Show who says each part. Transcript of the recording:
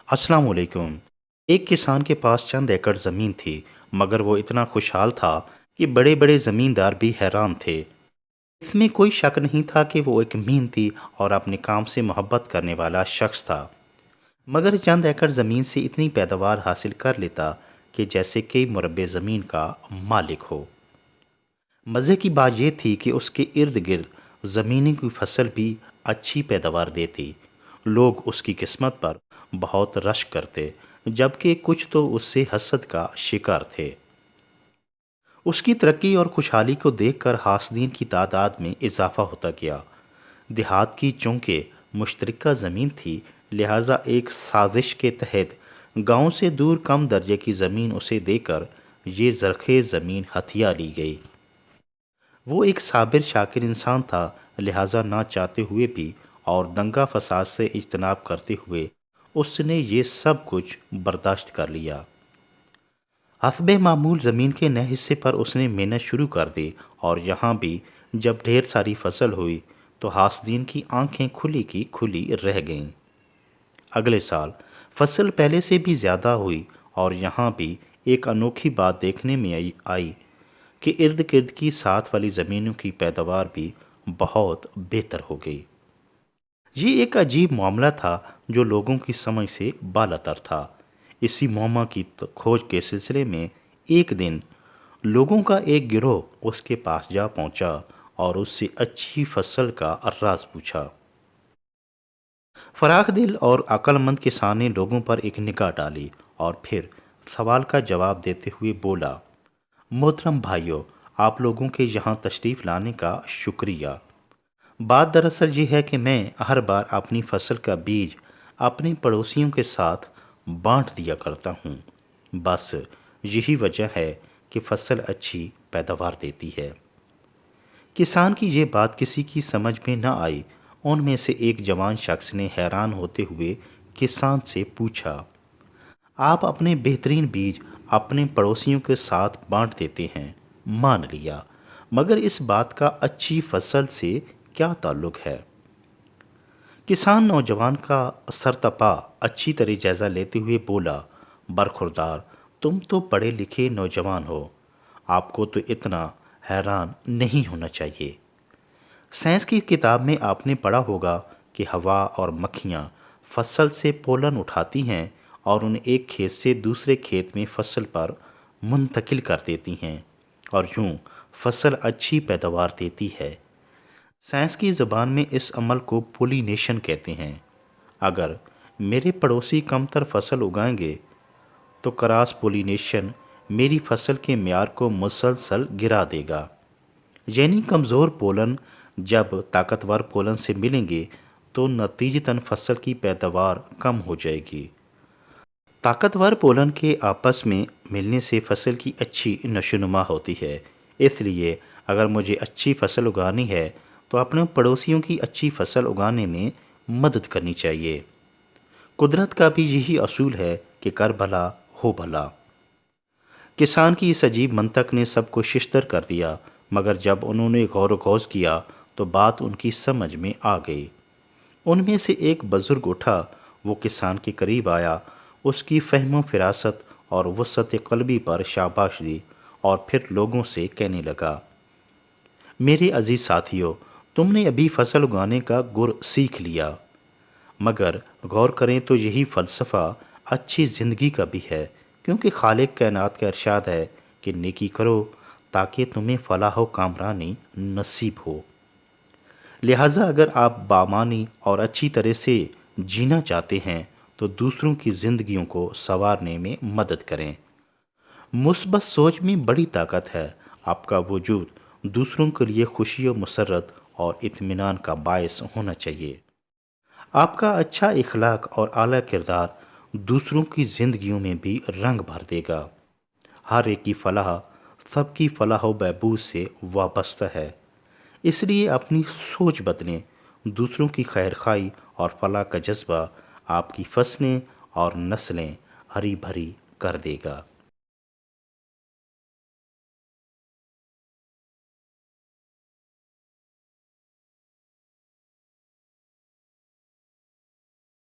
Speaker 1: अस्सलाम वालेकुम। एक किसान के पास चंद एकड़ ज़मीन थी, मगर वो इतना खुशहाल था कि बड़े बड़े ज़मींदार भी हैरान थे। इसमें कोई शक नहीं था कि वो एक मेहनती और अपने काम से मोहब्बत करने वाला शख्स था। मगर चंद एकड़ ज़मीन से इतनी पैदावार हासिल कर लेता कि जैसे कई मुरब्बे ज़मीन का मालिक हो। मज़े की बात यह थी कि उसके इर्द गिर्द ज़मीनी की फसल भी अच्छी पैदावार देती। लोग उसकी किस्मत पर बहुत रश करते, जबकि कुछ तो उससे हसद का शिकार थे। उसकी तरक्की और खुशहाली को देखकर हासदीन की तादाद में इजाफा होता गया। देहात की चूंकि मुश्तरका ज़मीन थी, लिहाजा एक साजिश के तहत गांव से दूर कम दर्जे की ज़मीन उसे देकर ये ज़रख़ेज़ ज़मीन हथिया ली गई। वो एक साबिर शाकिर इंसान था, लिहाजा ना चाहते हुए भी और दंगा फसाद से इज्तनाब करते हुए उसने ये सब कुछ बर्दाश्त कर लिया। हस्बे मामूल ज़मीन के नए हिस्से पर उसने मेहनत शुरू कर दी और यहाँ भी जब ढेर सारी फसल हुई तो हासदीन की आंखें खुली की खुली रह गईं। अगले साल फसल पहले से भी ज़्यादा हुई और यहाँ भी एक अनोखी बात देखने में आई कि इर्द गिर्द की साथ वाली ज़मीनों की पैदावार भी बहुत बेहतर हो गई। ये एक अजीब मामला था जो लोगों की समझ से बालातर था। इसी मुअम्मा की खोज के सिलसिले में एक दिन लोगों का एक गिरोह उसके पास जा पहुंचा और उससे अच्छी फसल का राज पूछा। फराख दिल और अक्लमंद किसान ने लोगों पर एक निगाह डाली और फिर सवाल का जवाब देते हुए बोला, मोहतरम भाइयों, आप लोगों के यहाँ तशरीफ़ लाने का शुक्रिया। बात दरअसल ये है कि मैं हर बार अपनी फसल का बीज अपने पड़ोसियों के साथ बांट दिया करता हूँ। बस यही वजह है कि फसल अच्छी पैदावार देती है। किसान की ये बात किसी की समझ में न आई। उनमें से एक जवान शख्स ने हैरान होते हुए किसान से पूछा, आप अपने बेहतरीन बीज अपने पड़ोसियों के साथ बांट देते हैं, मान लिया, मगर इस बात का अच्छी फसल से क्या ताल्लुक है? किसान नौजवान का सरतपा अच्छी तरह जायजा लेते हुए बोला, बरखुरदार, तुम तो पढ़े लिखे नौजवान हो, आपको तो इतना हैरान नहीं होना चाहिए। साइंस की किताब में आपने पढ़ा होगा कि हवा और मक्खियाँ फसल से पोलन उठाती हैं और उन्हें एक खेत से दूसरे खेत में फसल पर मुंतकिल कर देती हैं और यूं फसल अच्छी पैदावार देती है। साइंस की ज़बान में इस अमल को पोलिनेशन कहते हैं। अगर मेरे पड़ोसी कमतर फसल उगाएंगे तो क्रॉस पोलिनेशन मेरी फसल के म्यार को मुसलसल गिरा देगा। यानी कमज़ोर पोलन जब ताकतवर पोलन से मिलेंगे तो नतीजतन फसल की पैदावार कम हो जाएगी। ताकतवर पोलन के आपस में मिलने से फसल की अच्छी नशोनुमा होती है। इसलिए अगर मुझे अच्छी फसल उगानी है तो अपने पड़ोसियों की अच्छी फसल उगाने में मदद करनी चाहिए। कुदरत का भी यही असूल है कि कर भला हो भला। किसान की इस अजीब मंतक ने सबको शिश्तर कर दिया, मगर जब उन्होंने गौर गौज किया तो बात उनकी समझ में आ गई। उनमें से एक बुजुर्ग उठा, वो किसान के करीब आया, उसकी फहम फिरासत और वसअत क़ल्बी पर शाबाश दी और फिर लोगों से कहने लगा, मेरे अजीज़ साथियों, तुमने अभी फसल उगाने का गुर सीख लिया, मगर गौर करें तो यही फ़लसफ़ा अच्छी ज़िंदगी का भी है, क्योंकि खालिक कायनात का इरशाद है कि नेकी करो ताकि तुम्हें फलाह व कामरानी नसीब हो। लिहाजा अगर आप बामानी और अच्छी तरह से जीना चाहते हैं तो दूसरों की ज़िंदगियों को संवारने में मदद करें। मुस्बत सोच में बड़ी ताकत है। आपका वजूद दूसरों के लिए खुशी और मसरत और इत्मीनान का बायस होना चाहिए। आपका अच्छा इखलाक और आला किरदार दूसरों की ज़िंदगियों में भी रंग भर देगा। हर एक की फलाह सबकी फलाह व बहबूद से वाबस्ता है। इसलिए अपनी सोच बदलें। दूसरों की खैर खाई और फलाह का जज्बा आपकी फसलें और नस्लें हरी भरी कर देगा।